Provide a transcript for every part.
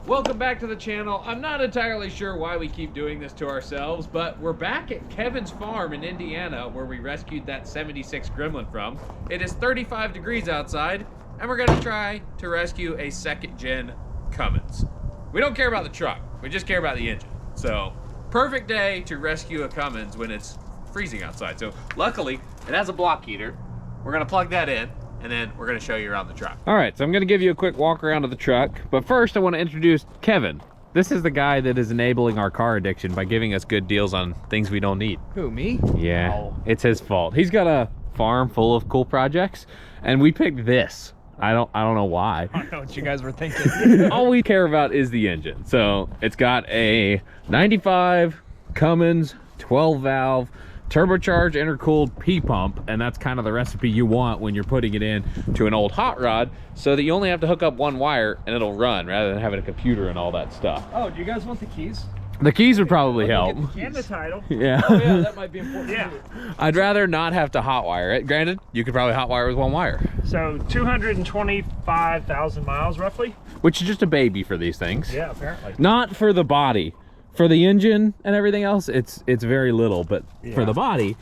Welcome back to the channel. I'm not entirely sure why we keep doing this to ourselves, but we're back at Kevin's farm in Indiana where we rescued that 76 Gremlin from. It is 35 degrees outside, and we're gonna try to rescue a second-gen Cummins. We don't care about the truck, we just care about the engine. So, perfect day to rescue a Cummins when it's freezing outside. So, luckily, it has a block heater. We're gonna plug that in, and then we're gonna show you around the truck. All right, so I'm gonna give you a quick walk around of the truck, but first I wanna introduce Kevin. This is the guy that is enabling our car addiction by giving us good deals on things we don't need. Who, me? Yeah, Oh. It's his fault. He's got a farm full of cool projects, and we picked this. I don't know why. I don't know what you guys were thinking. All we care about is the engine. So it's got a 95 Cummins 12 valve turbocharged intercooled P pump, and that's kind of the recipe you want when you're putting it in to an old hot rod, so that you only have to hook up one wire and it'll run rather than having a computer and all that stuff. Oh, do you guys want the keys? The keys would probably help. And the title. Yeah. Oh yeah, that might be important. Yeah. I'd rather not have to hot wire it. Granted, you could probably hot wire with one wire, So 225,000 miles roughly. which is just a baby for these things. Yeah, apparently. Not for the body. For the engine and everything else, it's very little, but for Yeah. the body,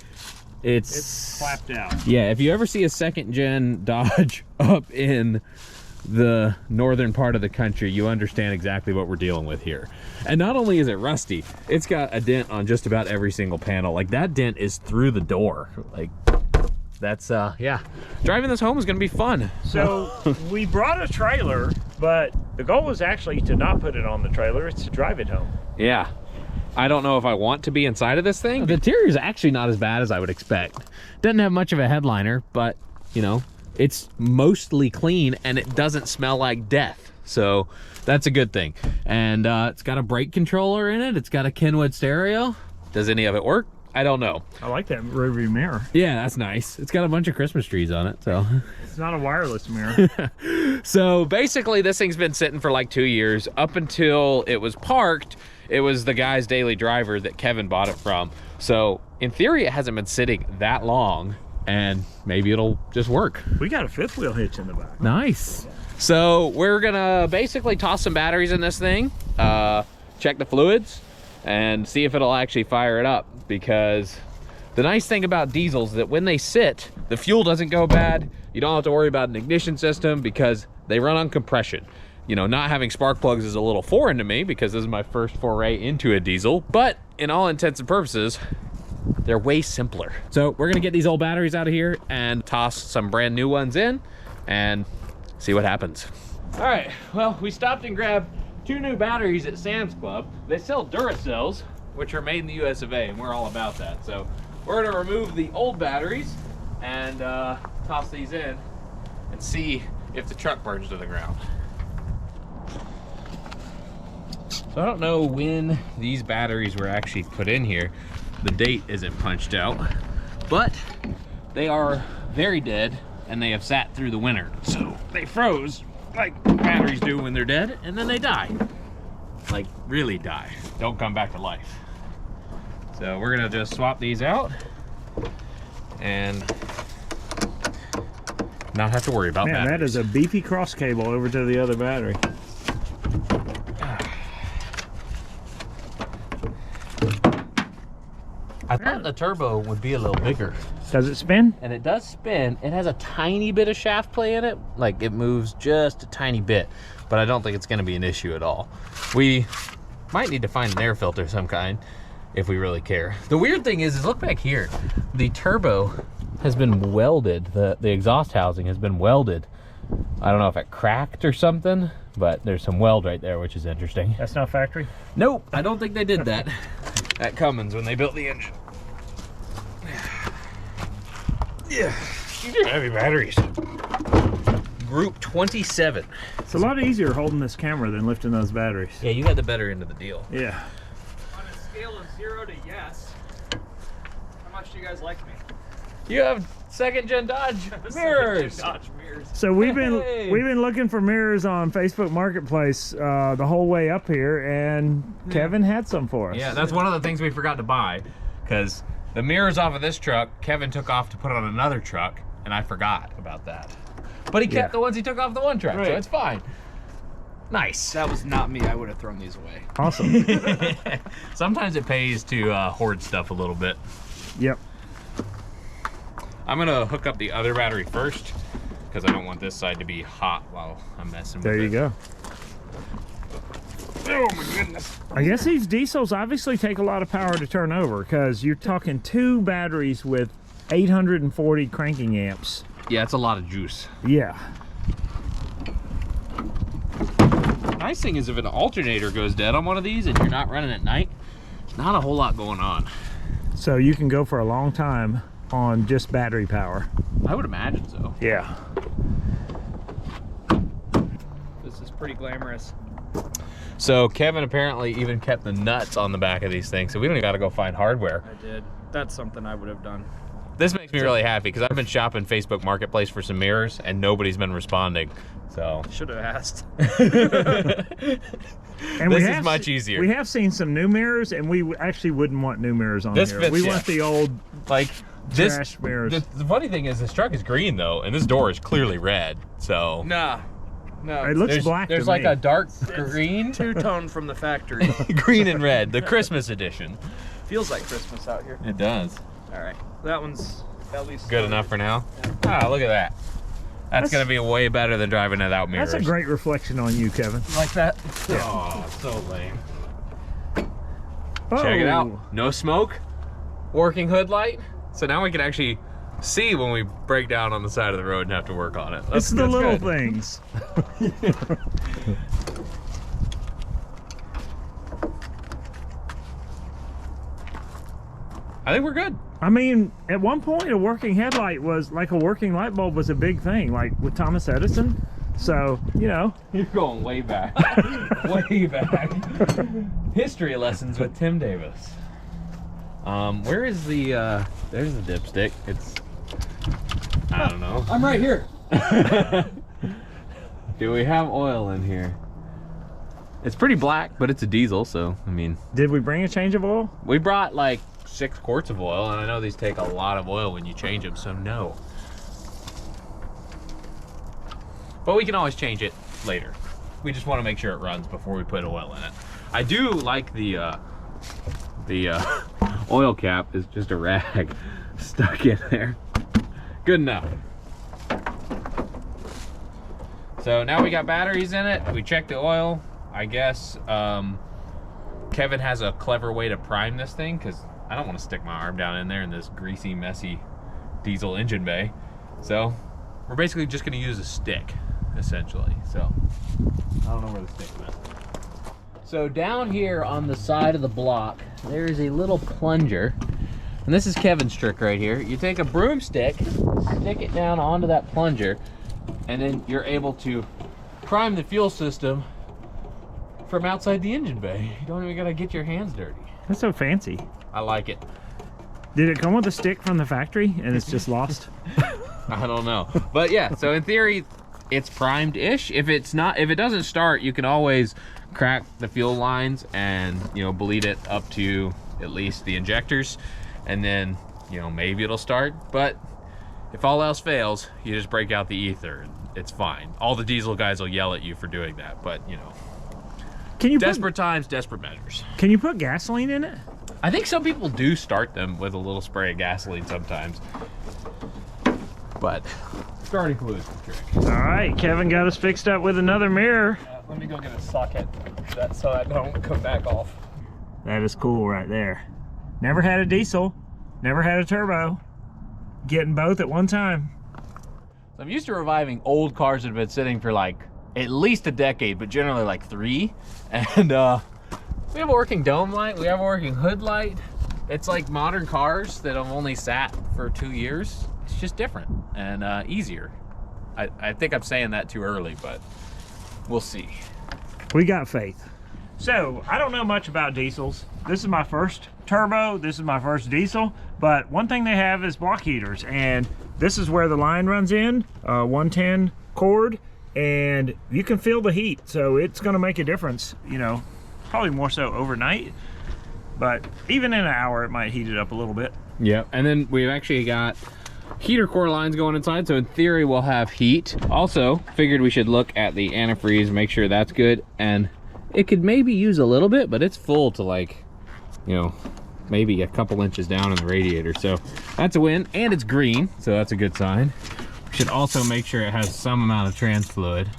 It's clapped out. yeah. If you ever see a second gen Dodge up in the northern part of the country, you understand exactly what we're dealing with here. And not only is it rusty, it's got a dent on just about every single panel. Like, that dent is through the door. Like, that's yeah, driving this home is gonna be fun. So we brought a trailer, but the goal is actually to not put it on the trailer. It's to drive it home. Yeah, I don't know if I want to be inside of this thing. The interior is actually not as bad as I would expect. Doesn't have much of a headliner, but you know, it's mostly clean and it doesn't smell like death. So that's a good thing. And it's got a brake controller in it. It's got a Kenwood stereo. Does any of it work? I don't know. I like that rearview mirror. Yeah, that's nice. It's got a bunch of Christmas trees on it, so. It's not a wireless mirror. So basically this thing's been sitting for like 2 years. Up until it was parked, it was the guy's daily driver that Kevin bought it from. So in theory, it hasn't been sitting that long, and maybe it'll just work. We got a fifth wheel hitch in the back. Nice. So we're gonna basically toss some batteries in this thing, check the fluids, and see if it'll actually fire it up. Because the nice thing about diesels is that when they sit, the fuel doesn't go bad. You don't have to worry about an ignition system because they run on compression. You know, not having spark plugs is a little foreign to me because this is my first foray into a diesel, but in all intents and purposes, they're way simpler. So we're gonna get these old batteries out of here and toss some brand new ones in and see what happens. All right, well, we stopped and grabbed 2 new batteries at Sam's Club. They sell Duracells, which are made in the US of A, and we're all about that. So we're gonna remove the old batteries and toss these in and see if the truck burns to the ground. So I don't know when these batteries were actually put in here. The date isn't punched out, but they are very dead and they have sat through the winter. So they froze like batteries do when they're dead, and then they die. Like, really die. Don't come back to life. So we're gonna just swap these out and not have to worry about Man, batteries. that is a beefy cross cable over to the other battery. I thought the turbo would be a little bigger. Does it spin? And it does spin. It has a tiny bit of shaft play in it. Like, it moves just a tiny bit, but I don't think it's gonna be an issue at all. We might need to find an air filter of some kind if we really care. The weird thing is look back here. The turbo has been welded. The exhaust housing has been welded. I don't know if it cracked or something, but there's some weld right there, which is interesting. That's not factory? Nope, I don't think they did that at Cummins when they built the engine. Yeah, these are heavy batteries. Group 27. It's a lot easier holding this camera than lifting those batteries. Yeah, you got the better end of the deal. Yeah. On a scale of 0 to yes, how much do you guys like me? You have second-gen Dodge mirrors. Dodge mirrors. So we've Hey. been looking for mirrors on Facebook Marketplace the whole way up here, and Kevin had some for us. Yeah, that's one of the things we forgot to buy, because the mirrors off of this truck, Kevin took off to put on another truck, and I forgot about that. But he kept the ones he took off the one truck, so Right. it's fine. Nice. That was not me. I would have thrown these away. Awesome. Sometimes it pays to hoard stuff a little bit. Yep. I'm gonna hook up the other battery first because I don't want this side to be hot while I'm messing with it. There you go. Oh my goodness. I guess these diesels obviously take a lot of power to turn over, because you're talking 2 batteries with 840 cranking amps. Yeah, it's a lot of juice. Yeah. Nice thing is if an alternator goes dead on one of these and you're not running at night, not a whole lot going on. So you can go for a long time on just battery power. I would imagine so. Yeah. This is pretty glamorous. So Kevin apparently even kept the nuts on the back of these things, so we don't even gotta go find hardware. I did. That's something I would have done. This makes me really happy because I've been shopping Facebook Marketplace for some mirrors and nobody's been responding. So Should have asked. And this is much easier. We have seen some new mirrors, and we actually wouldn't want new mirrors on This here. fits, We yeah. want the old like trash mirrors. The funny thing is this truck is green though, and this door is clearly red. So Nah. No. It looks black There's to like me. a dark green, Two-tone from the factory. green and red, the Christmas edition. Feels like Christmas out here. It does. All right. That one's at least Good enough for now. Ah, look at that. That's gonna be way better than driving without mirrors. That's a great reflection on you, Kevin. like that. Oh, so lame. Oh. Check it out. No smoke, working hood light. So now we can actually see when we break down on the side of the road and have to work on it. It's the little good. things. I think we're good. I mean, at one point, a working headlight was like a working light bulb was a big thing, like with Thomas Edison. So, you know. You're going way back. Way back. History lessons with Tim Davis. Where is the, there's the dipstick. It's, I don't know. I'm right here. Do we have oil in here? It's pretty black, but it's a diesel, so, I mean. Did we bring a change of oil? We brought like 6 quarts of oil, and I know these take a lot of oil when you change them, so no. But we can always change it later. We just want to make sure it runs before we put oil in it. I do like the oil cap is just a rag stuck in there. Good enough. So now we got batteries in it. We checked the oil. I guess Kevin has a clever way to prime this thing, because I don't want to stick my arm down in there in this greasy, messy diesel engine bay. So we're basically just going to use a stick, essentially. So I don't know where the stick went. So down here on the side of the block, there's a little plunger. And this is Kevin's trick right here. You take a broomstick, stick it down onto that plunger, and then you're able to prime the fuel system from outside the engine bay. You don't even gotta get your hands dirty. That's so fancy. I like it. Did it come with a stick from the factory and it's just lost? I don't know. But yeah, so in theory, it's primed-ish. If it doesn't start, you can always crack the fuel lines and, you know, bleed it up to at least the injectors. And then, you know, maybe it'll start. But if all else fails, you just break out the ether. It's fine. All the diesel guys will yell at you for doing that, but, you know. Can you Desperate times, desperate measures. Can you put gasoline in it? I think some people do start them with a little spray of gasoline sometimes. But starting fluid's the trick. All right, Kevin got us fixed up with another mirror. Let me go get a socket so I don't come back off. That is cool right there. Never had a diesel, never had a turbo. Getting both at one time. So I'm used to reviving old cars that have been sitting for like at least a decade, but generally like 3. And we have a working dome light, we have a working hood light. It's like modern cars that have only sat for 2 years. It's just different and easier. I think I'm saying that too early, but we'll see. We got faith. So, I don't know much about diesels. This is my first turbo, this is my first diesel, but one thing they have is block heaters, and this is where the line runs in, 110 cord, and you can feel the heat, so it's gonna make a difference, you know, probably more so overnight, but even in an hour it might heat it up a little bit. Yeah, and then we've actually got heater core lines going inside, so in theory we'll have heat. Also, figured we should look at the antifreeze, make sure that's good, and it could maybe use a little bit, but it's full to like, you know, maybe a couple inches down in the radiator, so that's a win. And it's green, so that's a good sign. We should also make sure it has some amount of trans fluid,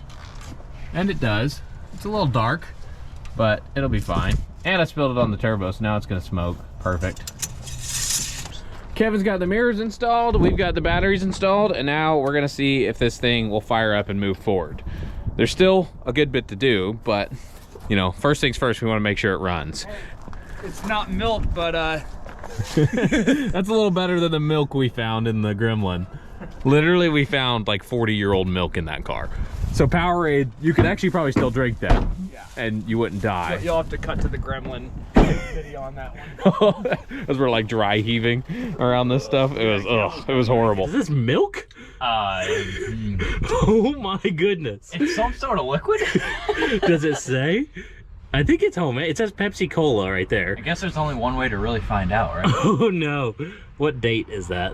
and it does. It's a little dark, but it'll be fine. And I spilled it on the turbo, so now it's gonna smoke. Perfect. Kevin's got the mirrors installed, we've got the batteries installed, and now we're gonna see if this thing will fire up and move forward. There's still a good bit to do, but you know, first things first, we wanna make sure it runs. It's not milk, but that's a little better than the milk we found in the Gremlin. Literally, we found like 40-year-old milk in that car. So Powerade, you could actually probably still drink that, yeah, and you wouldn't die. you'll have to cut to the Gremlin video on that one. As we're like dry heaving around this stuff, it was it was horrible. Is this milk? Oh my goodness. It's some sort of liquid. Does it say? I think it's homemade. It says Pepsi Cola right there. I guess there's only one way to really find out, right? Oh no. What date is that?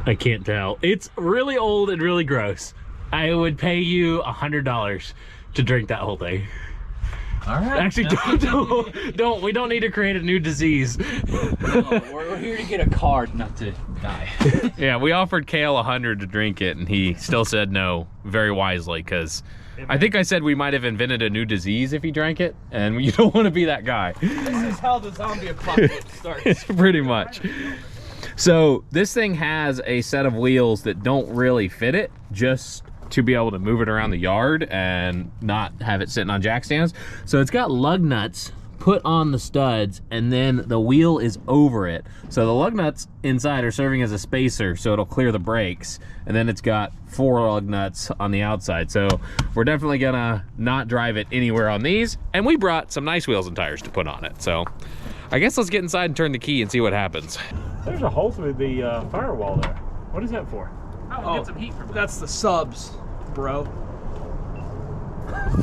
I can't tell. It's really old and really gross. I would pay you $100 to drink that whole thing. All right. Actually, don't. We don't need to create a new disease. No, we're here to get a card, not to die. Yeah, we offered Kale 100 to drink it, and he still said no, very wisely, because I think I said we might have invented a new disease if he drank it, and you don't want to be that guy. This is how the zombie apocalypse starts. Pretty much. So this thing has a set of wheels that don't really fit it, just to be able to move it around the yard and not have it sitting on jack stands. So it's got lug nuts put on the studs, and then the wheel is over it. So the lug nuts inside are serving as a spacer, so it'll clear the brakes, and then it's got 4 lug nuts on the outside. So we're definitely gonna not drive it anywhere on these, and we brought some nice wheels and tires to put on it. So I guess let's get inside and turn the key and see what happens. There's a hole through the firewall there. What is that for? Oh, get some heat from that's the subs, bro.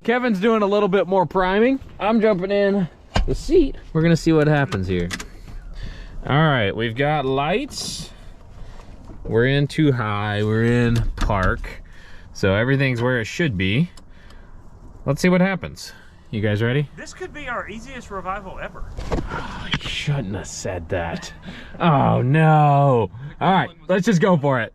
Kevin's doing a little bit more priming. I'm jumping in the seat. We're gonna see what happens here. All right, we've got lights. We're in too high, we're in park. So everything's where it should be. Let's see what happens. You guys ready? This could be our easiest revival ever. Oh, you shouldn't have said that. Oh no. All right, let's just go for it.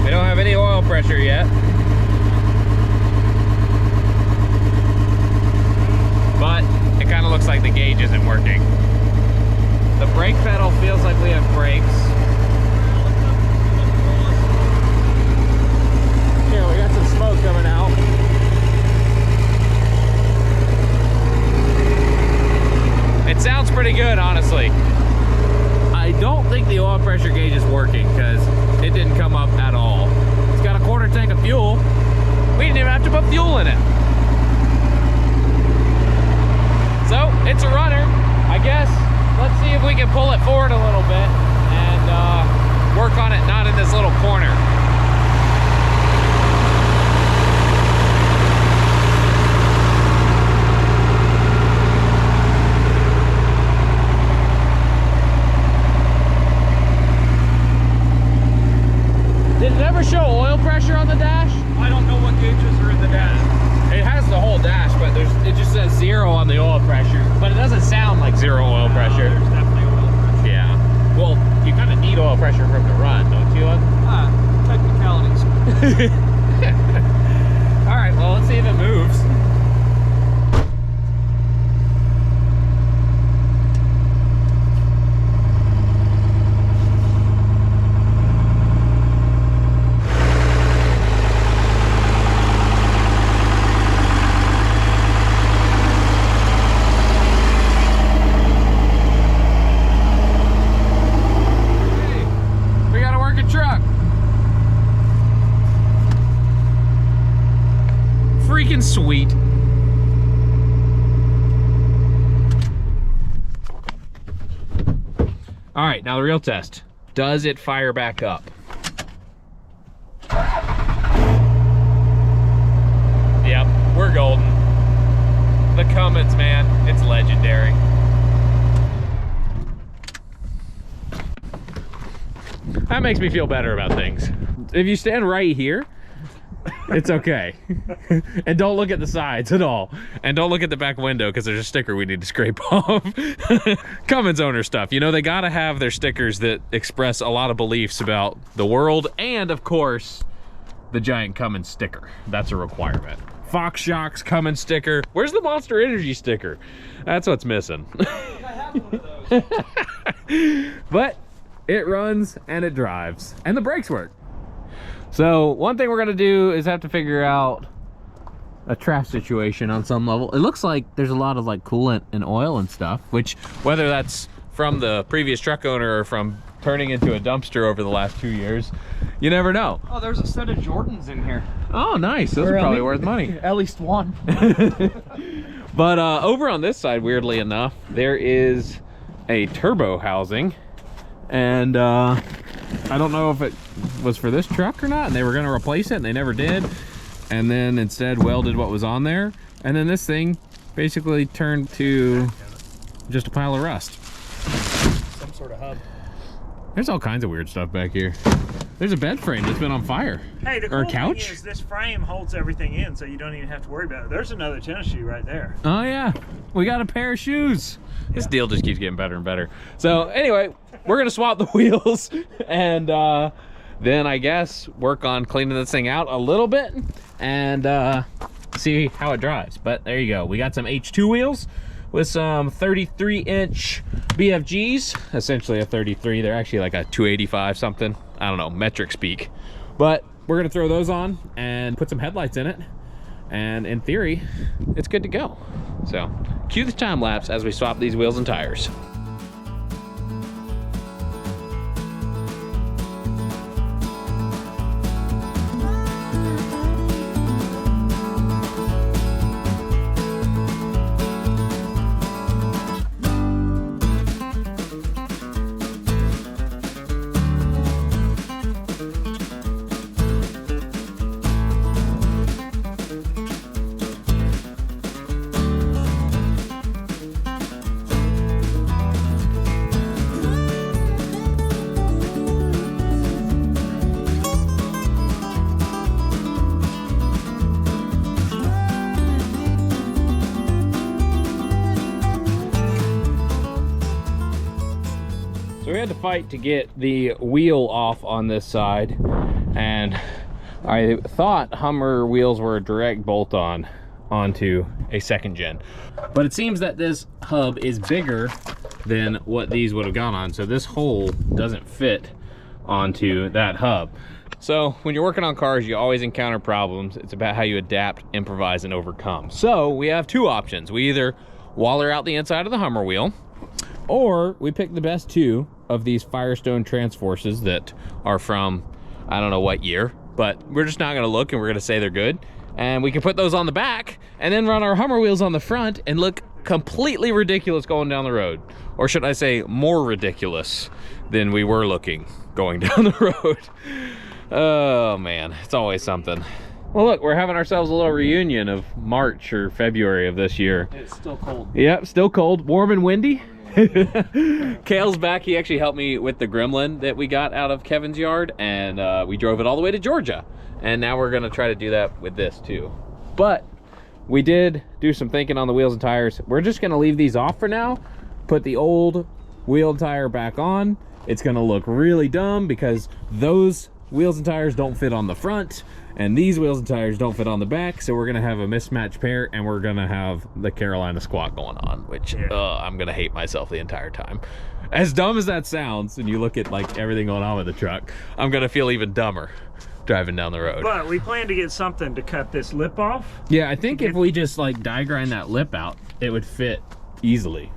We don't have any oil pressure yet. But it kind of looks like the gauge isn't working. The brake pedal feels like we have brakes. Here, we got some smoke coming out. It sounds pretty good, honestly. I don't think the oil pressure gauge is working because it didn't come up at all. It's got a 1/4 tank of fuel. We didn't even have to put fuel in it. So it's a runner, I guess. Let's see if we can pull it forward a little bit and work on it not in this little corner. Did it ever show oil pressure on the dash? I don't know what gauges are in the dash. It has the whole dash, but it just says 0 on the oil pressure. But it doesn't sound like 0 oil pressure. There's definitely oil pressure. Yeah. Well, you kind of need oil pressure for it to run, don't you? Technicalities. All right, well, let's see if it moves. Freaking sweet. All right, now the real test. Does it fire back up? Yep, we're golden. The Cummins, man, it's legendary. That makes me feel better about things. If you stand right here, it's okay. And don't look at the sides at all. And don't look at the back window because there's a sticker we need to scrape off. Cummins owner stuff. You know, they gotta have their stickers that express a lot of beliefs about the world and, of course, the giant Cummins sticker. That's a requirement. Fox Shocks Cummins sticker. Where's the Monster Energy sticker? That's what's missing. I have one of those. But it runs and it drives and the brakes work. So one thing we're gonna do is have to figure out a trash situation on some level. It looks like there's a lot of like coolant and oil and stuff, which whether that's from the previous truck owner or from turning into a dumpster over the last 2 years, you never know. Oh, there's a set of Jordans in here. Oh, nice. Those are probably worth money. At least one. But over on this side, weirdly enough, there is a turbo housing. And I don't know if it was for this truck or not, and they were gonna replace it and they never did. And then instead welded what was on there. And then this thing basically turned to just a pile of rust. Some sort of hub. There's all kinds of weird stuff back here. There's a bed frame that's been on fire. Hey, the or cool a couch. thing is this frame holds everything in, so you don't even have to worry about it. There's another tennis shoe right there. Oh yeah, we got a pair of shoes. This deal just keeps getting better and better. So anyway, we're gonna swap the wheels and then I guess work on cleaning this thing out a little bit and see how it drives. But there you go. We got some H2 wheels with some 33-inch BFGs, essentially a 33. They're actually like a 285 something. I don't know, metric speak. But we're gonna throw those on and put some headlights in it. And in theory, it's good to go. So cue the time lapse as we swap these wheels and tires. So we had to fight to get the wheel off on this side, and I thought Hummer wheels were a direct bolt on onto a second gen, but it seems that this hub is bigger than what these would have gone on, so this hole doesn't fit onto that hub. So when you're working on cars, you always encounter problems. It's about how you adapt, improvise, and overcome. So we have two options. We either waller out the inside of the Hummer wheel, or we pick the best two of these Firestone Transforces that are from, I don't know what year, but we're just not gonna look and we're gonna say they're good. And we can put those on the back and then run our Hummer wheels on the front and look completely ridiculous going down the road. Or should I say more ridiculous than we were looking going down the road. Oh man, it's always something. Well look, we're having ourselves a little reunion of March or February of this year. It's still cold. Yep, still cold, warm and windy. Kale's back. He actually helped me with the Gremlin that we got out of Kevin's yard, and we drove it all the way to Georgia. And now we're gonna try to do that with this too. But we did do some thinking on the wheels and tires. We're just gonna leave these off for now, put the old wheel and tire back on. It's gonna look really dumb because those wheels and tires don't fit on the front, and these wheels and tires don't fit on the back, so we're gonna have a mismatched pair, and we're gonna have the Carolina squat going on, which I'm gonna hate myself the entire time. As dumb as that sounds, and you look at like everything going on with the truck, I'm gonna feel even dumber driving down the road. But we plan to get something to cut this lip off. Yeah, I think if we just like die grind that lip out, it would fit easily.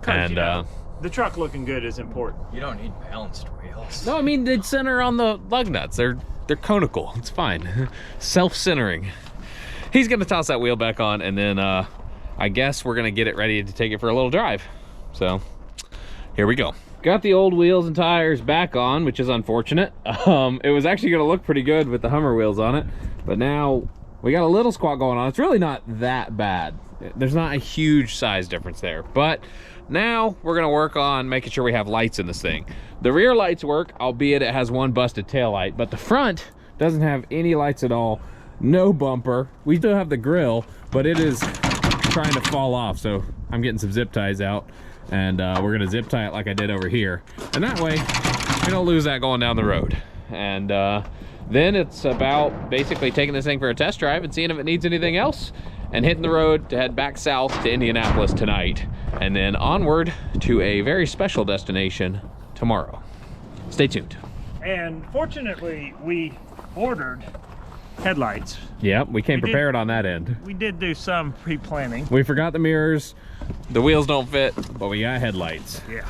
And you know, the truck looking good is important. You don't need balanced wheels. no, I mean they'd center on the lug nuts. They're conical. It's fine. Self-centering. He's gonna toss that wheel back on, and then I guess we're gonna get it ready to take it for a little drive. So here we go. got the old wheels and tires back on, which is unfortunate. It was actually gonna look pretty good with the Hummer wheels on it, but now we got a little squat going on. It's really not that bad. There's not a huge size difference there, but now we're gonna work on making sure we have lights in this thing. The rear lights work, albeit it has one busted tail light, but the front doesn't have any lights at all. No bumper. We still have the grill, but it is trying to fall off, so I'm getting some zip ties out, and we're gonna zip tie it like I did over here, and that way we don't lose that going down the road. And then it's about basically taking this thing for a test drive and seeing if it needs anything else, and hitting the road to head back south to Indianapolis tonight, and then onward to a very special destination tomorrow. Stay tuned. And fortunately, we ordered headlights. Yeah, we came prepared on that end. We did do some pre-planning. We forgot the mirrors, the wheels don't fit, but we got headlights. Yeah.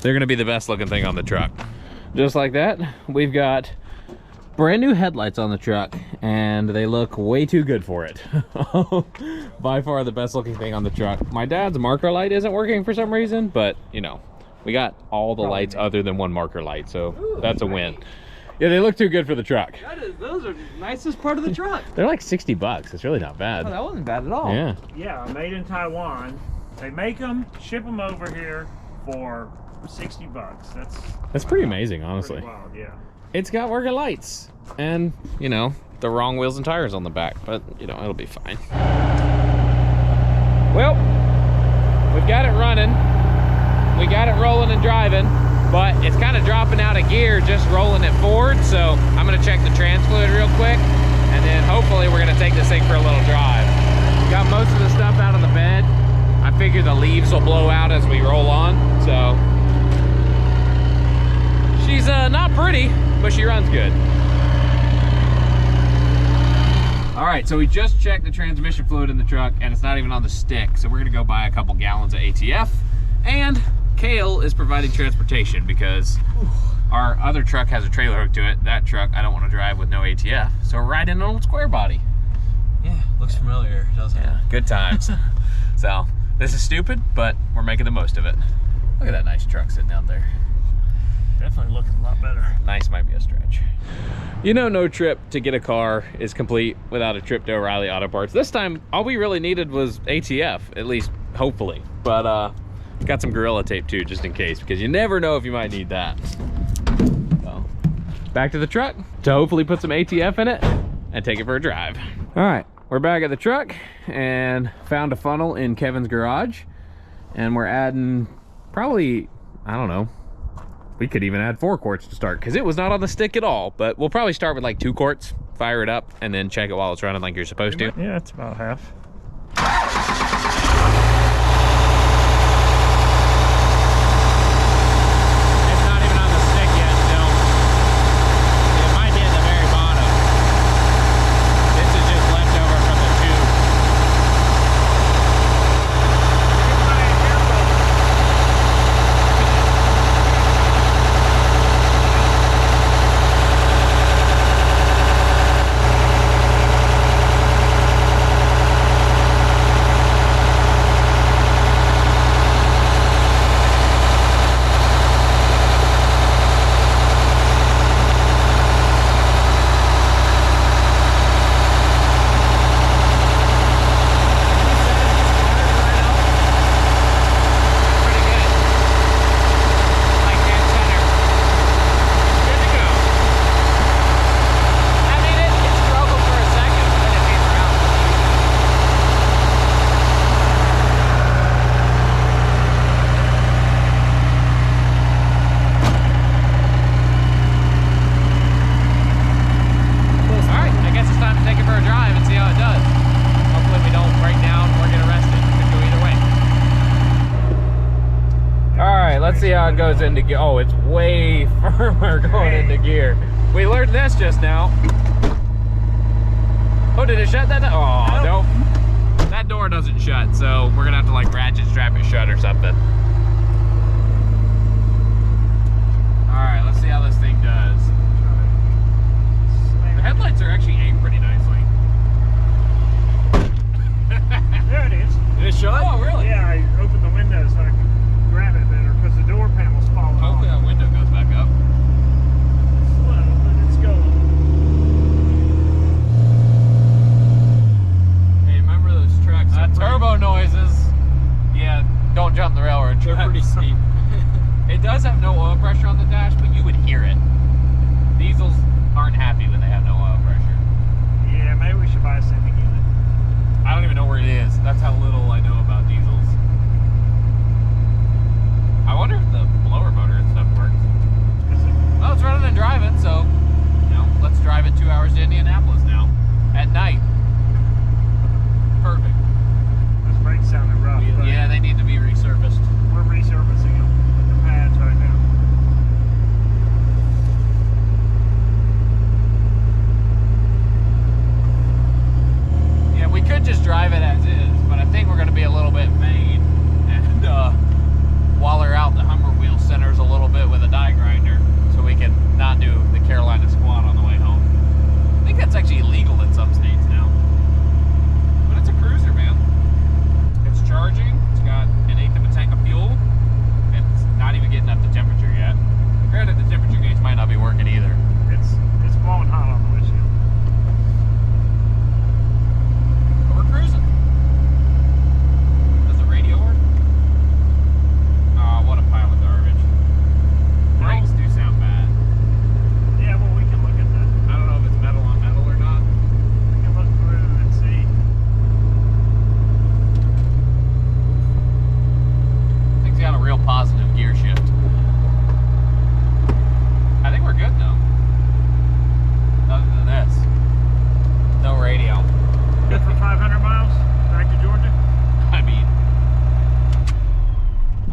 They're gonna be the best looking thing on the truck. Just like that, we've got brand new headlights on the truck, and they look way too good for it. By far the best looking thing on the truck. My dad's marker light isn't working for some reason, but you know, we got all the lights other than one marker light, so that's a win. Yeah, they look too good for the truck. Those are the nicest part of the truck. They're like 60 bucks. It's really not bad. Oh, that wasn't bad at all. Yeah. Yeah, made in Taiwan. They make them, ship them over here for 60 bucks. That's pretty amazing, honestly. Pretty wild, yeah. It's got working lights and, you know, the wrong wheels and tires on the back, but, you know, it'll be fine. Well, we've got it running. We got it rolling and driving, but it's kind of dropping out of gear just rolling it forward, so I'm going to check the trans fluid real quick, and then hopefully we're going to take this thing for a little drive. Got most of the stuff out of the bed. I figure the leaves will blow out as we roll on, so she's not pretty, but she runs good. All right, so we just checked the transmission fluid in the truck, and it's not even on the stick, so we're gonna go buy a couple gallons of ATF, and Kale is providing transportation because our other truck has a trailer hook to it. That truck I don't want to drive with no ATF, so we're riding an old square body. Yeah, looks familiar, doesn't it? Yeah, good times. So this is stupid, but we're making the most of it. Look at that nice truck sitting down there. Definitely looking a lot better. Nice might be a stretch. You know, no trip to get a car is complete without a trip to O'Reilly Auto Parts. This time, all we really needed was ATF, at least hopefully. But got some Gorilla Tape too, just in case, because you never know if you might need that. So, back to the truck to hopefully put some ATF in it and take it for a drive. All right, we're back at the truck and found a funnel in Kevin's garage, and we're adding probably, I don't know, we could even add 4 quarts to start because it was not on the stick at all, but we'll probably start with like 2 quarts, fire it up, and then check it while it's running like you're supposed to. Yeah, it's about half. It's not even on the stick yet still. It might be at the very bottom. This is just left over from the tube. See how it goes into gear. Oh, it's way firmer going into gear. We learned this just now. Oh, did it shut that? Oh, nope. That door doesn't shut, so we're gonna have to like ratchet strap it shut or something. All right, let's see how this thing does. The headlights are actually aimed pretty nicely. There it is. Did it shut? Oh, really? Yeah, I opened the window so I could grab it better because the door panel's falling to Indianapolis now at night. Perfect. Those brakes sounded rough. but Yeah, they need to be resurfaced. We're resurfacing them with the pads right now. Yeah, we could just drive it as is, but I think we're going to be a little bit vain and waller out the Hummer wheel centers a little bit with a die grinder so we can not do the Carolina squat on the way home. I think that's actually illegal in some states now. But it's a cruiser, man. It's charging, it's got an 1/8 of a tank of fuel, and it's not even getting up to temperature yet. Granted, the temperature gauge might not be working either. It's blowing hot on the windshield. But we're cruising. Does the radio work? Oh, what a pile of garbage. Brakes do sound bad. Yeah, well, we can look at that. I don't know if it's metal on metal or not. We can look through and see. Thing's got a real positive gear shift. I think we're good though. Other than this. No radio. Good for 500 miles back to Georgia? I mean,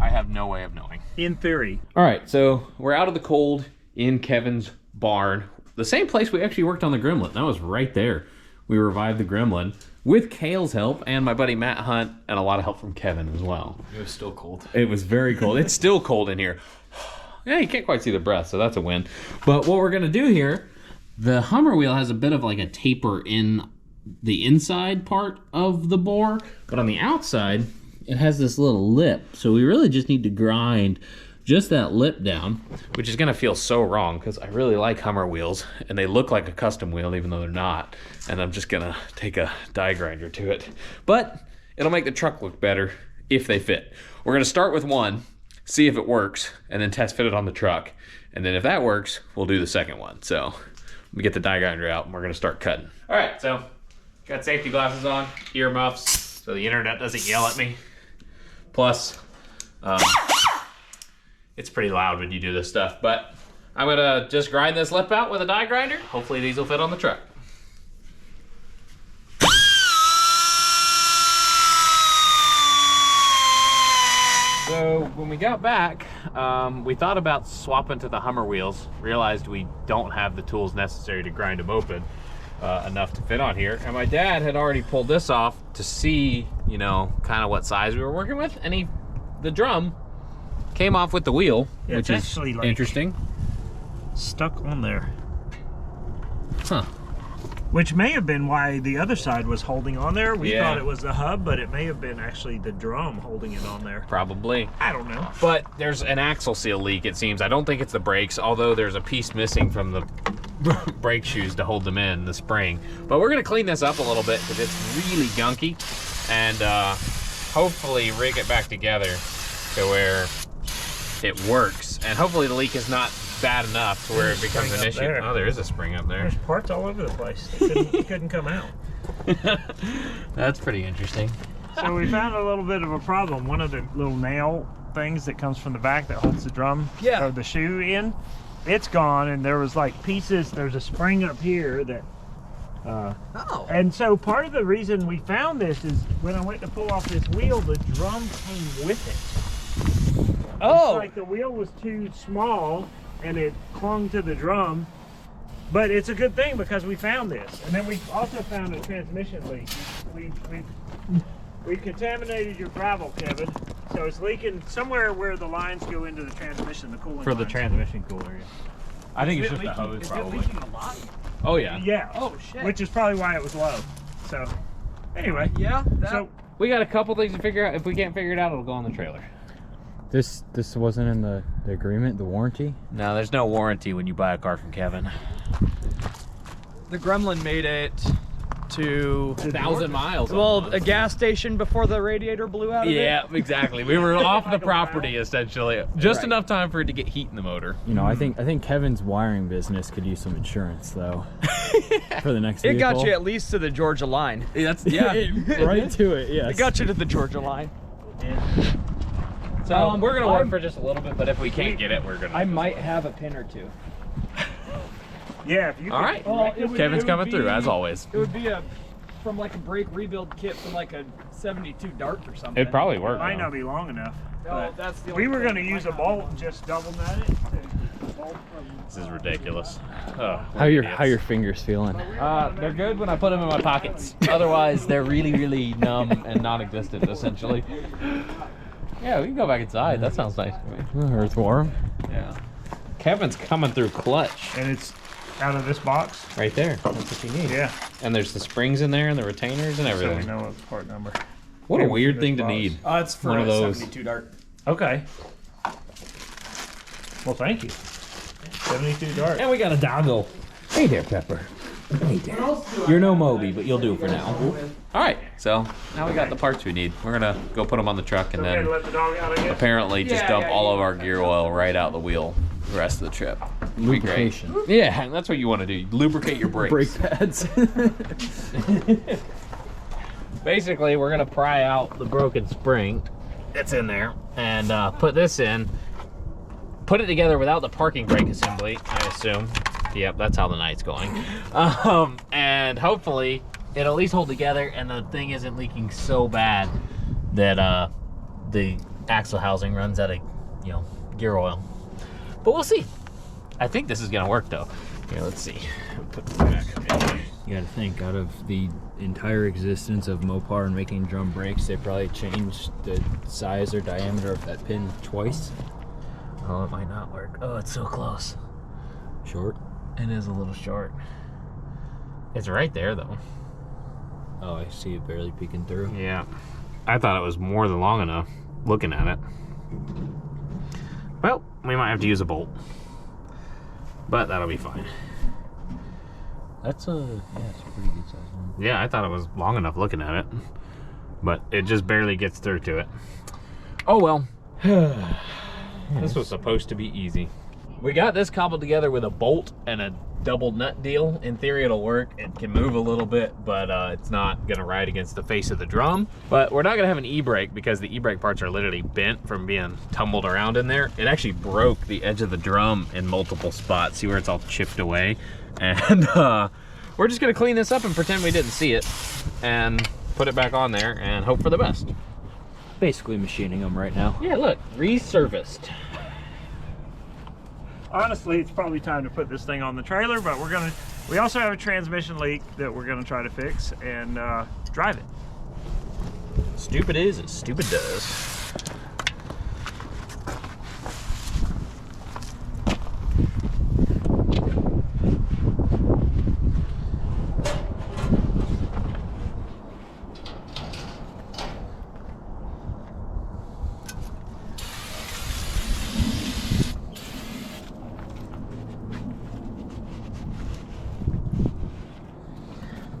I have no way of knowing. In theory. All right, so we're out of the cold in Kevin's barn. The same place we actually worked on the Gremlin. That was right there. We revived the Gremlin with Kale's help and my buddy Matt Hunt and a lot of help from Kevin as well. It was still cold. It was very cold. It's still cold in here. Yeah, you can't quite see the breath, so that's a win. But what we're gonna do here, the Hummer wheel has a bit of like a taper in the inside part of the bore, but on the outside, it has this little lip. So we really just need to grind just that lip down, which is gonna feel so wrong because I really like Hummer wheels and they look like a custom wheel even though they're not. And I'm just gonna take a die grinder to it. But it'll make the truck look better if they fit. We're gonna start with one, see if it works, and then test fit it on the truck. And then if that works, we'll do the second one. So we get the die grinder out and we're gonna start cutting. All right, so got safety glasses on, ear muffs, so the internet doesn't yell at me. Plus, it's pretty loud when you do this stuff, but I'm gonna just grind this lip out with a die grinder. Hopefully these will fit on the truck. So when we got back, we thought about swapping to the Hummer wheels, realized we don't have the tools necessary to grind them open enough to fit on here. And my dad had already pulled this off to see, you know, kind of what size we were working with. And the drum came off with the wheel, Yeah, which it's is actually, like, interesting. Stuck on there. Huh. Which may have been why the other side was holding on there. We Yeah. thought it was the hub, but it may have been actually the drum holding it on there. Probably. I don't know. But there's an axle seal leak, it seems. I don't think it's the brakes, although there's a piece missing from the brake shoes to hold them in, the spring. But we're gonna clean this up a little bit because it's really gunky, and hopefully rig it back together to where it works. And hopefully the leak is not bad enough to where it becomes Spring an up issue. there. Oh, there is a spring up there. There's parts all over the place. It couldn't come out. That's pretty interesting. So we found a little bit of a problem. One of the little nail things that comes from the back that holds the drum or the shoe in, it's gone, and there was like pieces. There's a spring up here that and so part of the reason we found this is when I went to pull off this wheel, the drum came with it. Oh, It's like the wheel was too small and it clung to the drum. But it's a good thing because we found this. And then we also found a transmission leak. We contaminated your gravel, Kevin. So it's leaking somewhere where the lines go into the transmission, the cooling For the lines. transmission cooler, yeah. I think it's just a hose, is probably. it leaking a lot? Oh yeah. Yeah. Oh shit. Which is probably why it was low. So anyway. Yeah. So We got a couple things to figure out. If we can't figure it out, it'll go on the trailer. This wasn't in the agreement, the warranty? No, there's no warranty when you buy a car from Kevin. the Gremlin made it to 1,000 miles. well, a gas station before the radiator blew out of it. Yeah, exactly. We were off the property essentially. Just enough time for it to get heat in the motor. You know, I think Kevin's wiring business could use some insurance though. For the next It vehicle. got you at least to the Georgia line. That's right to it, yes. It got you to the Georgia line. So we're gonna work for just a little bit, but if we can't get it, we're gonna. I might have a pin or two. Yeah, if you All right. Well, it would- Kevin's it would coming through, be- as always. It would be from like a brake rebuild kit from like a 72 Dart or something. It'd probably work. might though. not be long enough. No, but that's the we only were thing. going to use a bolt and just double nut it. This is ridiculous. Oh, How your fingers feeling? they're good when I put them in my pockets. Otherwise, they're really, really numb and non-existent, essentially. Yeah, we can go back inside. That sounds nice to me. It's warm. Yeah. Kevin's coming through clutch. And it's out of this box. Right there. That's what you need. Yeah. And there's the springs in there and the retainers and So we everything. know what the part number. What a Came weird from thing this to box. need. It's for One a of those. 72 Dart. Okay. Well, thank you. 72 Dart. And we got a doggle. Hey there, Pepper. Hey there. You're no Moby, but you'll do for now. All right, so now we got the parts we need. We're gonna go put them on the truck and Okay to then let the dog out, I guess. apparently just dump all of our gear oil right out the wheel the rest of the trip. Be great. Lubrication. Yeah, that's what you want to do. Lubricate your brakes. Brake pads. Basically, we're gonna pry out the broken spring that's in there and put this in. Put it together without the parking brake assembly, I assume. Yep, that's how the night's going. And hopefully it'll at least hold together and the thing isn't leaking so bad that the axle housing runs out of, gear oil. But we'll see. I think this is gonna work though. Here, let's see. Put this back up here. You gotta think, out of the entire existence of Mopar and making drum brakes, they probably changed the size or diameter of that pin twice. Oh, it might not work. Oh, it's so close. Short. It is a little short. It's right there though. Oh, I see it barely peeking through. Yeah. I thought it was more than long enough looking at it. Well, we might have to use a bolt. But that'll be fine. That's a pretty good size one. Yeah, I thought it was long enough looking at it. But it just barely gets through to it. Oh well. This was supposed to be easy. We got this cobbled together with a bolt and a double nut deal. In theory, it'll work. It can move a little bit, but it's not gonna ride against the face of the drum. But we're not gonna have an e-brake because the e-brake parts are literally bent from being tumbled around in there. It actually broke the edge of the drum in multiple spots. See where it's all chipped away? And we're just gonna clean this up and pretend we didn't see it and put it back on there and hope for the best. Basically machining them right now. Yeah, look, resurfaced. Honestly, it's probably time to put this thing on the trailer, but we also have a transmission leak that we're gonna try to fix and drive it. Stupid is as stupid does.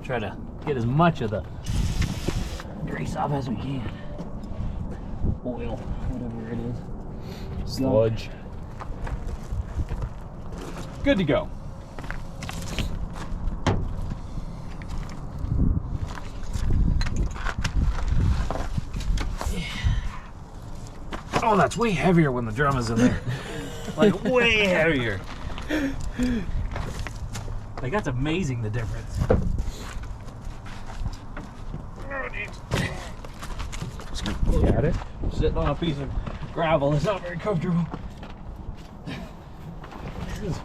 Try to get as much of the grease off as we can. Oil, whatever it is. Sludge. Good to go. Oh, that's way heavier when the drum is in there. Like, way heavier. Like, that's amazing, the difference. Got it? Sitting on a piece of gravel is not very comfortable. This is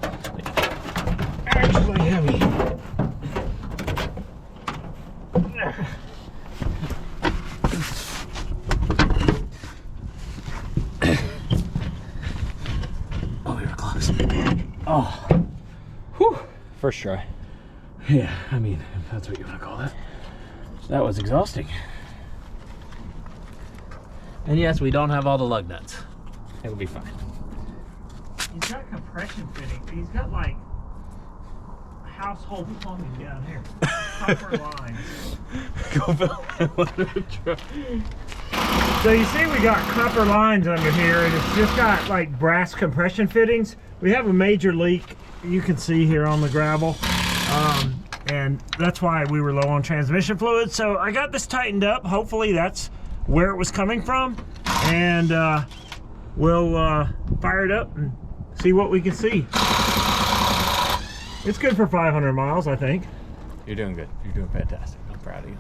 actually heavy. Oh, we were close. Oh. Whew. First try. Yeah, I mean, if that's what you want to call it. That was exhausting. And yes, we don't have all the lug nuts. It'll be fine. He's got compression fittings. He's got like household plumbing down here. Copper lines. Go fill. So you see we got copper lines under here and it's just got like brass compression fittings. We have a major leak you can see here on the gravel. And that's why we were low on transmission fluid. So I got this tightened up. Hopefully that's where it was coming from. And we'll fire it up and see what we can see. It's good for 500 miles, I think. You're doing good. You're doing fantastic. I'm proud of you.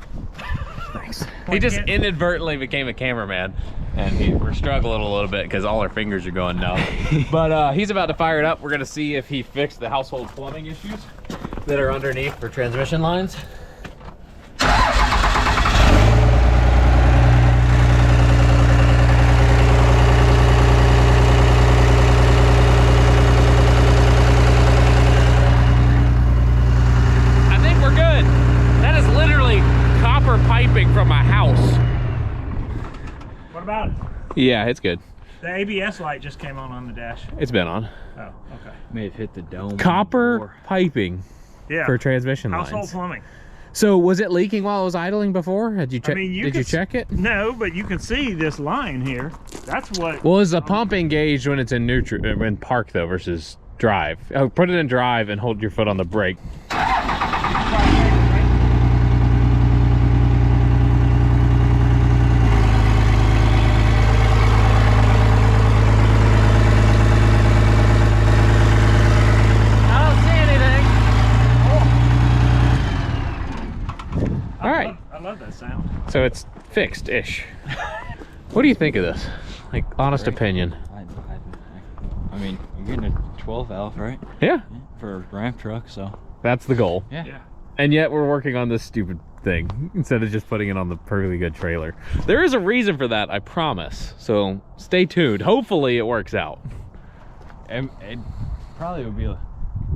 Thanks. He Like just it- inadvertently became a cameraman, and we're struggling a little bit because all our fingers are going numb. But he's about to fire it up. We're gonna see if he fixed the household plumbing issues that are underneath for transmission lines. I think we're good. That is literally copper piping from a house. What about it? Yeah, it's good. The ABS light just came on the dash. It's been on. Oh, okay. May have hit the dome. Copper before. piping Yeah. for transmission Household lines. plumbing. So was it leaking while it was idling before? Had you I check? mean, Did you could check it? No, but you can see this line here. That's what. Well, is the pump engaged when it's in neutral, in park though, versus drive? Oh, put it in drive and hold your foot on the brake. I don't see anything. All right, I love that sound. so it's fixed-ish. What do you think of this? Like, honest Great. opinion. I mean, you're getting a 12 valve, right? Yeah, For a Ram truck, so. that's the goal. Yeah. Yeah. And yet we're working on this stupid thing instead of just putting it on the perfectly good trailer. There is a reason for that, I promise. So stay tuned. Hopefully it works out. It probably would be a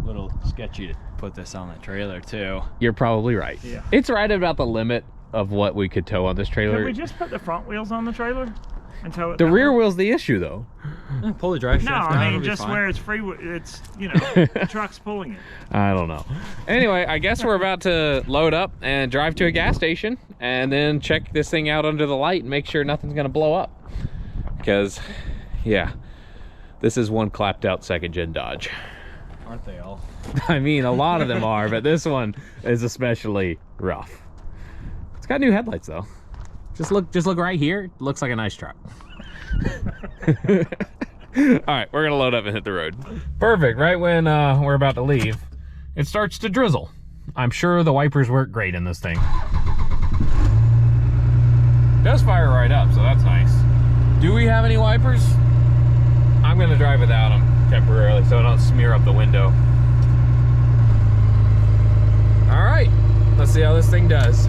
little sketchy to put this on the trailer, too. You're probably right. Yeah. It's right about the limit of what we could tow on this Can trailer. we just put the front wheels on the trailer and tow it? The that rear way? wheel's the issue though. Pull the drive No, shaft down, I it'll mean be just fine. where it's free. It's the truck's pulling it. I don't know. Anyway, I guess we're about to load up and drive to a gas station and then check this thing out under the light and make sure nothing's gonna blow up. Because, yeah, this is one clapped out second gen Dodge. Aren't they all? I mean, a lot of them are, but this one is especially rough. It's got new headlights though. Just look right here. It looks like a nice truck. All right, we're gonna load up and hit the road. Perfect. Right when we're about to leave, it starts to drizzle. I'm sure the wipers work great in this thing. It does fire right up, so that's nice. Do we have any wipers? I'm gonna drive without them temporarily so I don't smear up the window. All right, let's see how this thing does.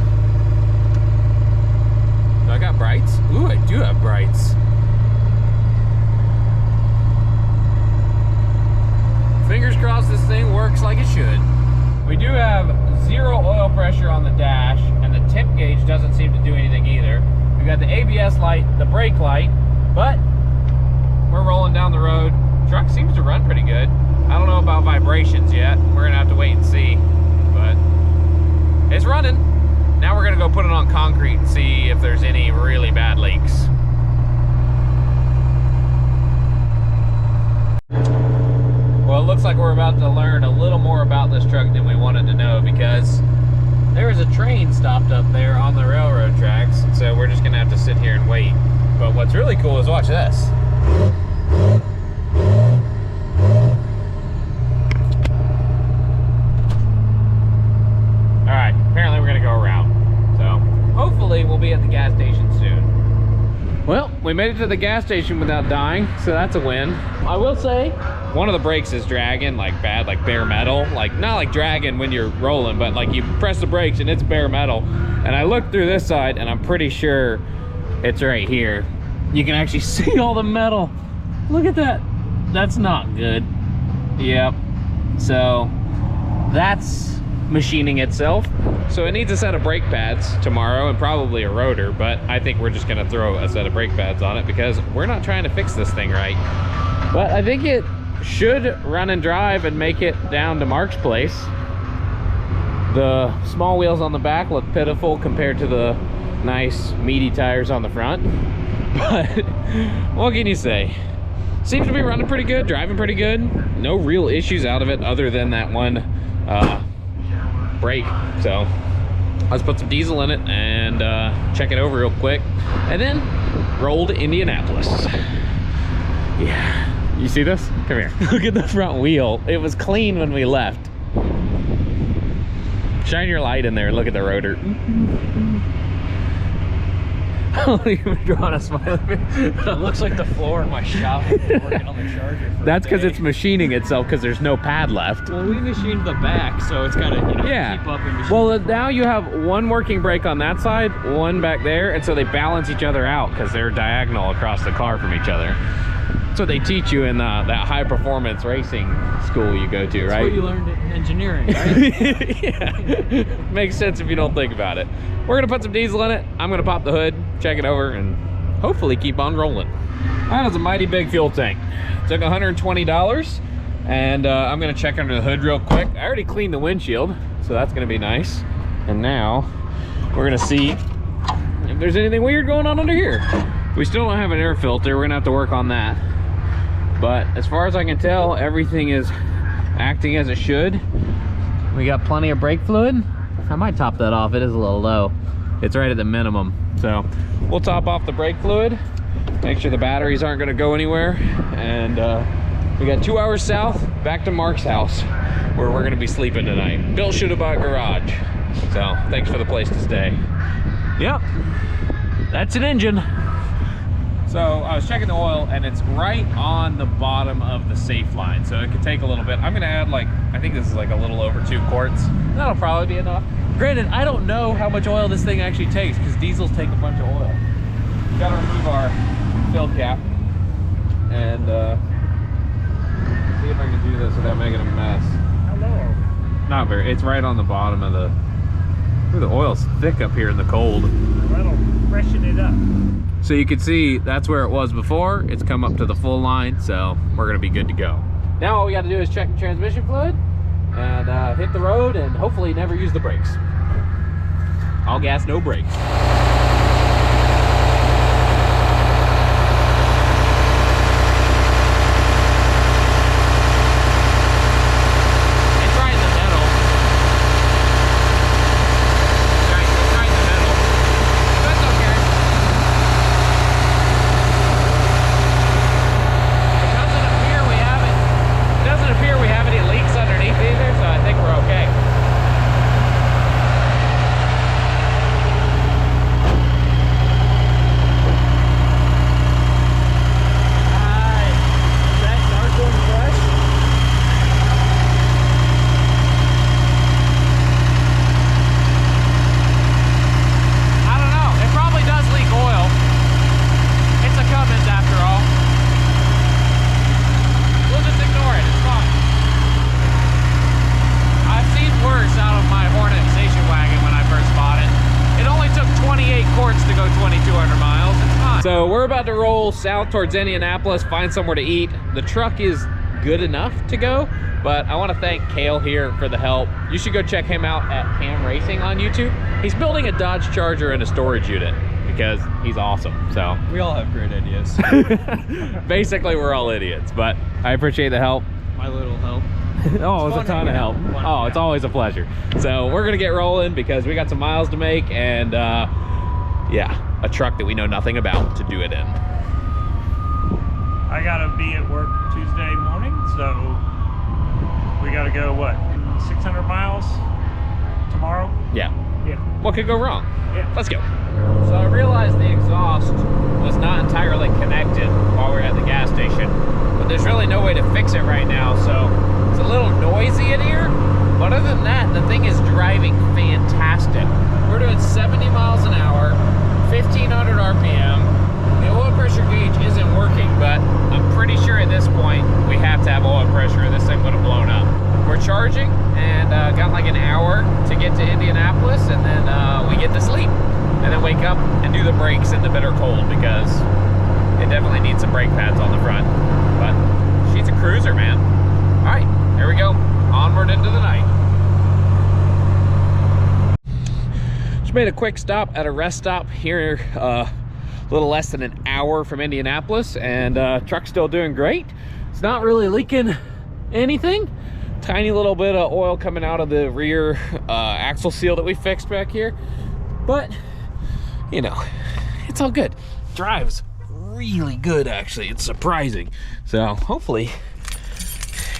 Do I got brights? Ooh, I do have brights. Fingers crossed this thing works like it should. We do have 0 oil pressure on the dash, and the tip gauge doesn't seem to do anything either. We've got the ABS light, the brake light, but we're rolling down the road. Truck seems to run pretty good. I don't know about vibrations yet. We're gonna have to wait and see, but it's running. Now we're gonna go put it on concrete and see if there's any really bad leaks. Well, it looks like we're about to learn a little more about this truck than we wanted to know, because there is a train stopped up there on the railroad tracks, so we're just gonna have to sit here and wait. But what's really cool is watch this. All right, apparently we're gonna go around. So hopefully we'll be at the gas station soon. Well, we made it to the gas station without dying, so that's a win. I will say, one of the brakes is dragging like bad, like bare metal. Like, not like dragging when you're rolling, but like you press the brakes and it's bare metal. And I looked through this side and I'm pretty sure it's right here. You can actually see all the metal. Look at that. That's not good. Yep. So that's machining itself. So it needs a set of brake pads tomorrow and probably a rotor, but I think we're just gonna throw a set of brake pads on it because we're not trying to fix this thing right. But I think it should run and drive and make it down to Mark's place. The small wheels on the back look pitiful compared to the nice meaty tires on the front. But what can you say? Seems to be running pretty good, driving pretty good. No real issues out of it other than that one brake. So let's put some diesel in it and check it over real quick and then roll to Indianapolis. Yeah, you see this? Come here. Look at the front wheel. It was clean when we left. Shine your light in there and look at the rotor. I'll even draw a smiley face. It looks like the floor in my shop working on the charger. That's because it's machining itself because there's no pad left. Well, we machined the back, so it's gotta, you know, Yeah. keep up and machine. Well, now you have one working brake on that side, one back there, and so they balance each other out because they're diagonal across the car from each other. That's what they teach you in that high performance racing school you go to, That's right? what you learned in engineering, right? Yeah. Makes sense if you don't think about it. We're gonna put some diesel in it. I'm gonna pop the hood, check it over, and hopefully keep on rolling. That is a mighty big fuel tank. Took $120, and I'm gonna check under the hood real quick. I already cleaned the windshield, so that's gonna be nice. And now we're gonna see if there's anything weird going on under here. We still don't have an air filter. We're gonna have to work on that. But as far as I can tell, everything is acting as it should. We got plenty of brake fluid. I might top that off. It is a little low. It's right at the minimum. So we'll top off the brake fluid, make sure the batteries aren't gonna go anywhere. And we got 2 hours south back to Mark's house where we're gonna be sleeping tonight. Bill should have bought a garage. So thanks for the place to stay. Yep, that's an engine. So I was checking the oil and it's right on the bottom of the safe line. So it could take a little bit. I'm gonna add like, I think this is like a little over 2 quarts. That'll probably be enough. Granted, I don't know how much oil this thing actually takes because diesels take a bunch of oil. Gotta remove our fill cap and see if I can do this without making a mess. Hello. Not very, it's right on the bottom of the, ooh, the oil's thick up here in the cold. That'll freshen it up. So you can see that's where it was before. It's come up to the full line, so we're gonna be good to go. Now all we gotta do is check the transmission fluid and hit the road and hopefully never use the brakes. All gas, no brakes. It's right in the middle. It's right in the middle. That's okay. It doesn't appear we have any leaks underneath either, so I think we're okay. I don't know. It probably does leak oil. It's a Cummins after all. We'll just ignore it. It's fine. I've seen worse out of my Hornet station wagon when I first bought it. It only took 28 quarts to go 2,200 miles. It's fine. So we're about to roll south towards Indianapolis, find somewhere to eat. The truck is good enough to go, but I want to thank Kale here for the help. You should go check him out at Cam Racing on YouTube. He's building a Dodge Charger and a storage unit because he's awesome. So We all have great ideas. basically we're all idiots, but I appreciate the help. My little help. Oh, it's a fun ton of hanging help. out. Fun Oh, hanging it's out. always a pleasure. So we're gonna get rolling because we got some miles to make and yeah, a truck that we know nothing about to do it in. I gotta be at work Tuesday morning, so we gotta go, what, 600 miles tomorrow? Yeah. Yeah. What could go wrong? Yeah. Let's go. So I realized the exhaust was not entirely connected while we were at the gas station, but there's really no way to fix it right now, so it's a little noisy in here, but other than that, the thing is driving fantastic. We're doing 70 miles an hour, 1,500 RPM. The oil pressure gauge isn't working, but I'm pretty sure at this point we have to have oil pressure or this thing would have blown up. We're charging and got like an hour to get to Indianapolis, and then we get to sleep and then wake up and do the brakes in the bitter cold because it definitely needs some brake pads on the front. But she's a cruiser, man. All right, here we go. Onward into the night. Just made a quick stop at a rest stop here, a little less than an hour from Indianapolis, and truck's still doing great. It's not really leaking anything. Tiny little bit of oil coming out of the rear axle seal that we fixed back here, but you know, it's all good. Drives really good, actually. It's surprising. So hopefully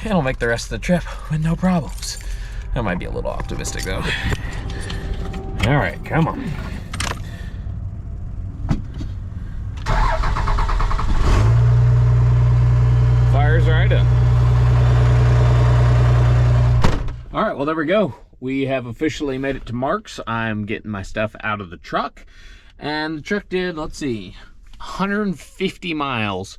it'll make the rest of the trip with no problems. That might be a little optimistic though. All right, come on. Fires right up. All right, well, there we go. We have officially made it to Mark's. I'm getting my stuff out of the truck. And the truck did, let's see, 150 miles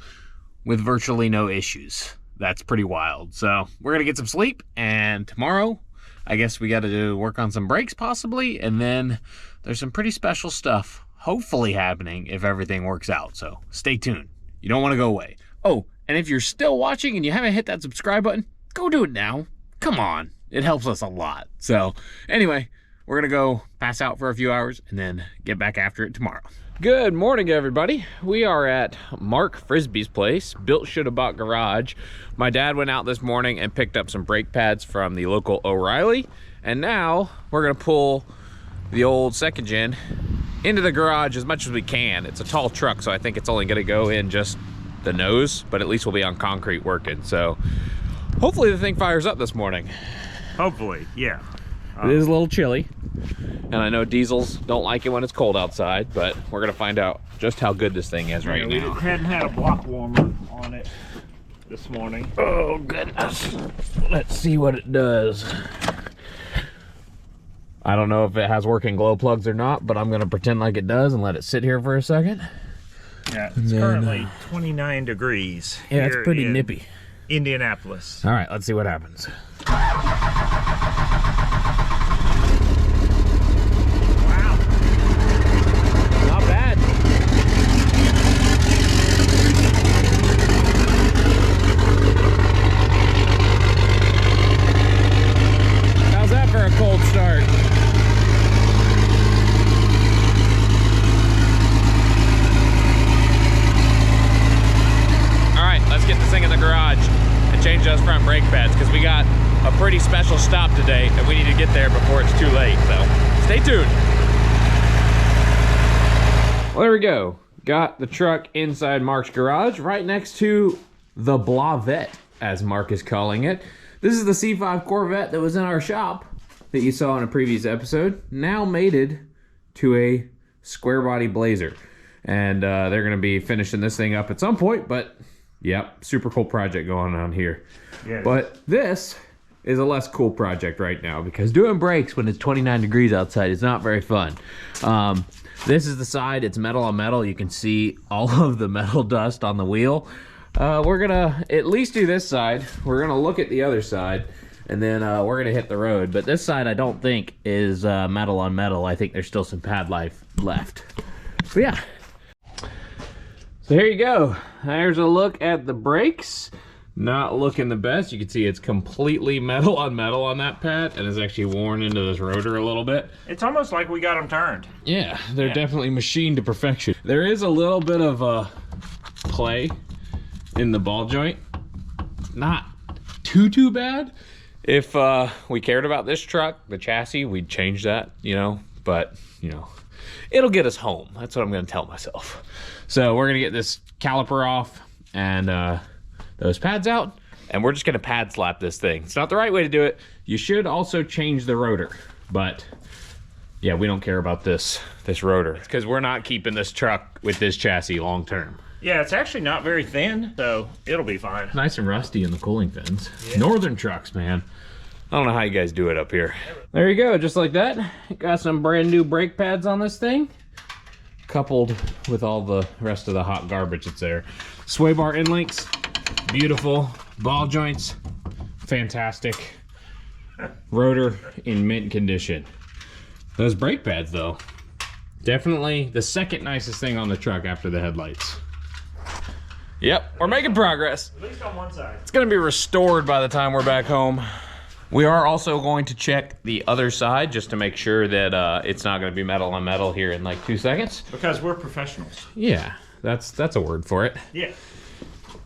with virtually no issues. That's pretty wild. So we're gonna get some sleep, and tomorrow, I guess we gotta work on some brakes possibly, and then there's some pretty special stuff hopefully happening if everything works out. So stay tuned. You don't wanna go away. Oh, and if you're still watching and you haven't hit that subscribe button, go do it now. Come on, it helps us a lot. So anyway, we're gonna go pass out for a few hours and then get back after it tomorrow. Good morning, everybody. We are at Mark Frisbee's place, Built Shoulda Bought Garage. My dad went out this morning and picked up some brake pads from the local O'Reilly, and now we're gonna pull the old second gen into the garage as much as we can. It's a tall truck, so I think it's only gonna go in just the nose, but at least we'll be on concrete working. So hopefully the thing fires up this morning. Hopefully, yeah. It is a little chilly, and I know diesels don't like it when it's cold outside, but we're gonna find out just how good this thing is right now. We hadn't had a block warmer on it this morning. Oh goodness. Let's see what it does. I don't know if it has working glow plugs or not, but I'm gonna pretend like it does and let it sit here for a second. Yeah, it's currently 29 degrees. Yeah, it's here pretty in nippy. Indianapolis. All right, let's see what happens. Wow. Not bad. How's that for a cold start? All right, let's get this thing in the garage and change those front brake pads, because we got a pretty special stop today and we need to get there before it's too late, so stay tuned. Well, there we go. Got the truck inside Mark's garage right next to the Blavette, as Mark is calling it. This is the C5 Corvette that was in our shop that you saw in a previous episode, now mated to a square body Blazer. And they're gonna be finishing this thing up at some point, but yep, super cool project going on here. Yeah. But this is a less cool project right now, because doing brakes when it's 29 degrees outside is not very fun. This is the side, it's metal on metal. You can see all of the metal dust on the wheel. We're gonna at least do this side. We're gonna look at the other side, and then we're gonna hit the road. But this side I don't think is metal on metal. I think there's still some pad life left. But yeah. So here you go. There's a look at the brakes. Not looking the best. You can see it's completely metal on that pad, and it's actually worn into this rotor a little bit. It's almost like we got them turned. Yeah, they're definitely machined to perfection. There is a little bit of play in the ball joint. Not too bad. If we cared about this truck, the chassis, we'd change that, you know, but you know, it'll get us home. That's what I'm gonna tell myself. So we're gonna get this caliper off and those pads out, and we're just gonna pad slap this thing. It's not the right way to do it. You should also change the rotor, but yeah, we don't care about this rotor, because we're not keeping this truck with this chassis long term. Yeah, it's actually not very thin, so it'll be fine. Nice and rusty in the cooling fins. Yeah. Northern trucks, man. I don't know how you guys do it up here. There you go, just like that. Got some brand new brake pads on this thing, coupled with all the rest of the hot garbage that's there. Sway bar end links, beautiful. Ball joints, fantastic. Rotor in mint condition. Those brake pads though, definitely the second nicest thing on the truck after the headlights. Yep, we're making progress. At least on one side. It's gonna be restored by the time we're back home. We are also going to check the other side just to make sure that it's not gonna be metal on metal here in like 2 seconds. Because we're professionals. Yeah, that's a word for it. Yeah.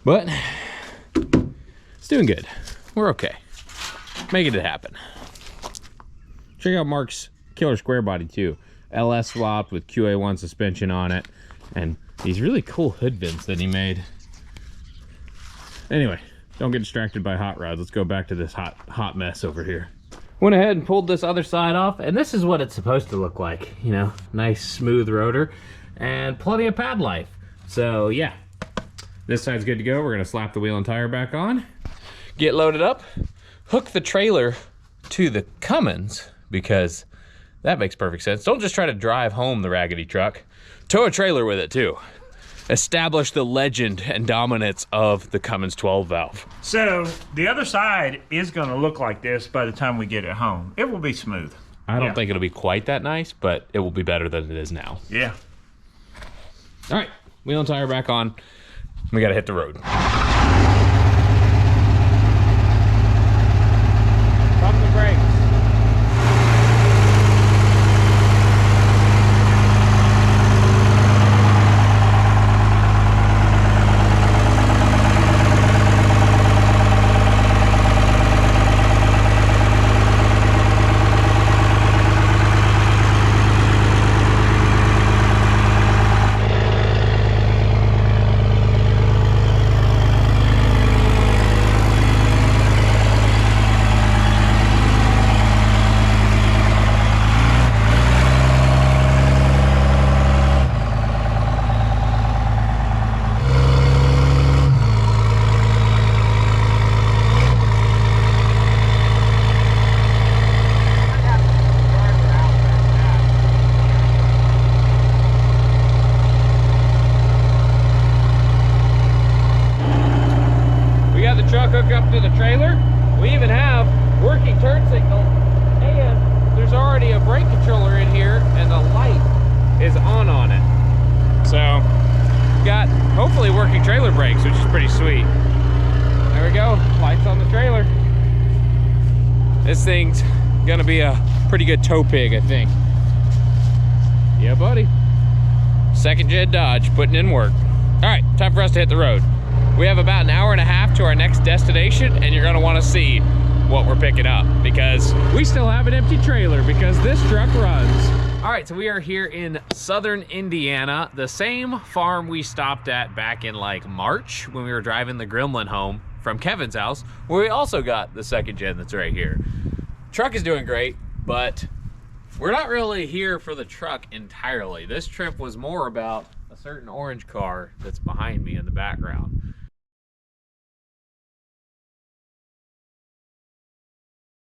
But it's doing good. We're okay. Making it happen. Check out Mark's killer square body too. LS swapped with QA1 suspension on it, and these really cool hood vents that he made. Anyway, don't get distracted by hot rods. Let's go back to this hot mess over here. Went ahead and pulled this other side off, and this is what it's supposed to look like. You know, nice smooth rotor and plenty of pad life. So yeah, this side's good to go. We're gonna slap the wheel and tire back on, get loaded up, hook the trailer to the Cummins, because that makes perfect sense. Don't just try to drive home the raggedy truck. Tow a trailer with it too. Establish the legend and dominance of the Cummins 12 valve. So the other side is going to look like this by the time we get it home. It will be smooth. I don't think it'll be quite that nice, but it will be better than it is now. Yeah. All right, wheel and tire back on. We gotta hit the road. Pump the brakes. Hook up to the trailer. We even have working turn signal, and there's already a brake controller in here, and the light is on it. So got hopefully working trailer brakes, which is pretty sweet. There we go, lights on the trailer. This thing's gonna be a pretty good tow pig, I think. Yeah, buddy. Second gen Dodge putting in work. All right, time for us to hit the road. We have about an hour and a half to our next destination, and you're gonna wanna see what we're picking up, because we still have an empty trailer because this truck runs. All right, so we are here in southern Indiana, the same farm we stopped at back in like March when we were driving the Gremlin home from Kevin's house, where we also got the second gen that's right here. Truck is doing great, but we're not really here for the truck entirely. This trip was more about a certain orange car that's behind me in the background.